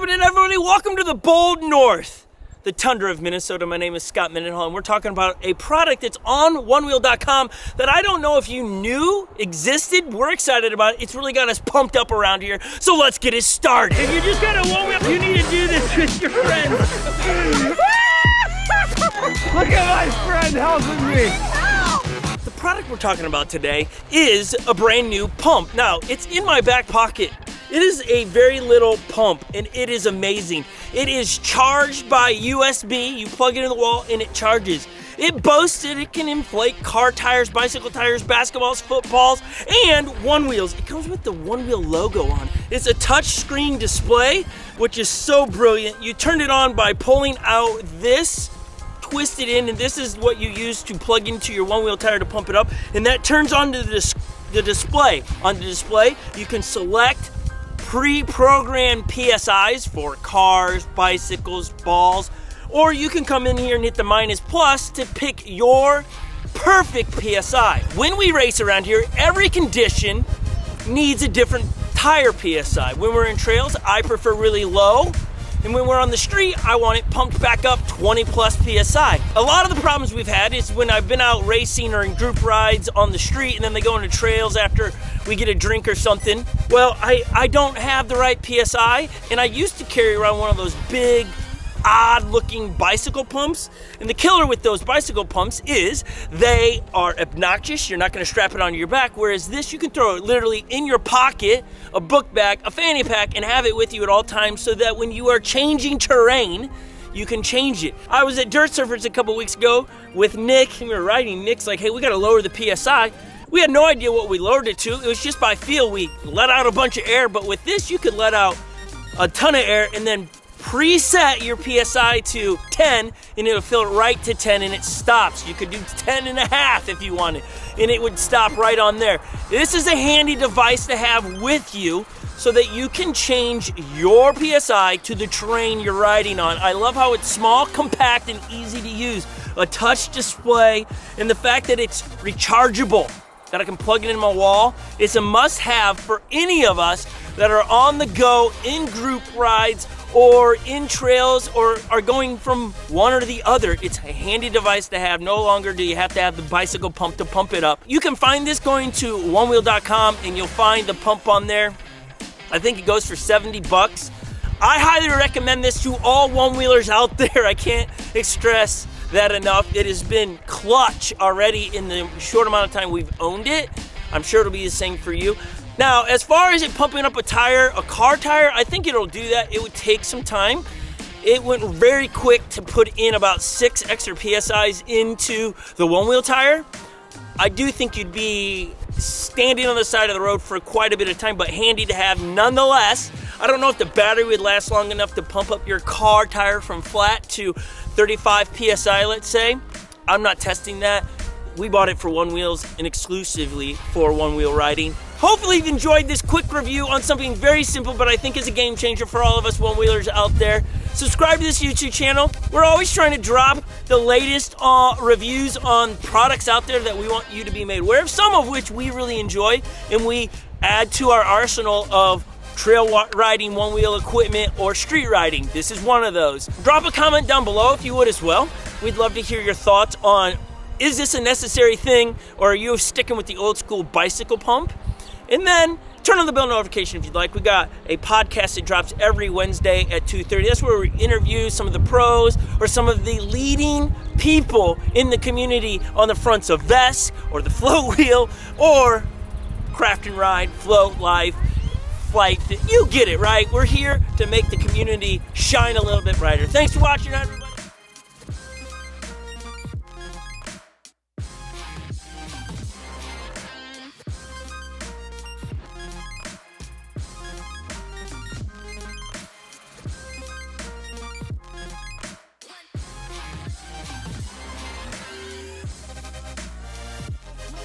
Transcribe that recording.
happening, everybody? Welcome to the bold north, the tundra of Minnesota. My name is Scot Mendenhall, and we're talking about a product that's on ONEWHEEL.com that I don't know if you knew existed. We're excited about it. It's really got us pumped up around here, so let's get it started. If you just got a one wheel, you need to do this with your friends. Look at my friend helping me. The product we're talking about today is a brand new pump. Now, it's in my back pocket. It is a very little pump, and it is amazing. It is charged by USB. You plug it in the wall, and it charges. It boasts that it can inflate car tires, bicycle tires, basketballs, footballs, and ONEWHEELs. It comes with the ONEWHEEL logo on it. It's a touchscreen display, which is so brilliant. You turn it on by pulling out this, twist it in, and this is what you use to plug into your ONEWHEEL tire to pump it up, and that turns on to the display. On the display, you can select pre-programmed PSIs for cars, bicycles, balls, or you can come in here and hit the minus plus to pick your perfect PSI. When we race around here, every condition needs a different tire PSI. When we're in trails, I prefer really low. And when we're on the street, I want it pumped back up 20 plus PSI. A lot of the problems we've had is when I've been out racing or in group rides on the street and then they go into trails after we get a drink or something. Well, I don't have the right PSI, and I used to carry around one of those big, odd looking bicycle pumps. And the killer with those bicycle pumps is they are obnoxious. You're not gonna strap it onto your back, whereas this you can throw it literally in your pocket, a book bag, a fanny pack, and have it with you at all times so that when you are changing terrain, you can change it. I was at Dirt Surfers a couple weeks ago with Nick, and we were riding. Nick's like, hey, we gotta lower the PSI. We had no idea what we lowered it to. It was just by feel. We let out a bunch of air, but with this, you could let out a ton of air and then preset your PSI to 10, and it'll fill it right to 10, and it stops. You could do 10 and a half if you wanted, and it would stop right on there. This is a handy device to have with you so that you can change your PSI to the terrain you're riding on. I love how it's small, compact, and easy to use. A touch display, and the fact that it's rechargeable, that I can plug it in my wall. It's a must-have for any of us that are on the go in group rides or in trails or are going from one or the other. It's a handy device to have. No longer do you have to have the bicycle pump to pump it up. You can find this going to ONEWHEEL.com, and you'll find the pump on there. I think it goes for 70 bucks. I highly recommend this to all one-wheelers out there. I can't stress that enough. It has been clutch already in the short amount of time we've owned it. I'm sure it'll be the same for you. Now, as far as it pumping up a tire, a car tire, I think it'll do that. It would take some time. It went very quick to put in about 6 extra PSIs into the ONEWHEEL tire. I do think you'd be standing on the side of the road for quite a bit of time, but handy to have nonetheless. I don't know if the battery would last long enough to pump up your car tire from flat to 35 PSI, let's say. I'm not testing that. We bought it for ONEWHEELs and exclusively for one-wheel riding. Hopefully you've enjoyed this quick review on something very simple, but I think is a game changer for all of us one-wheelers out there. Subscribe to this YouTube channel. We're always trying to drop the latest reviews on products out there that we want you to be made aware of, some of which we really enjoy, and we add to our arsenal of trail riding, one-wheel equipment, or street riding. This is one of those. Drop a comment down below if you would as well. We'd love to hear your thoughts on, is this a necessary thing, or are you sticking with the old school bicycle pump? And then turn on the bell notification if you'd like. We got a podcast that drops every Wednesday at 2:30. That's where we interview some of the pros or some of the leading people in the community on the fronts of VESC or the float wheel or craft and ride, float, life, flight. You get it, right? We're here to make the community shine a little bit brighter. Thanks for watching, everybody.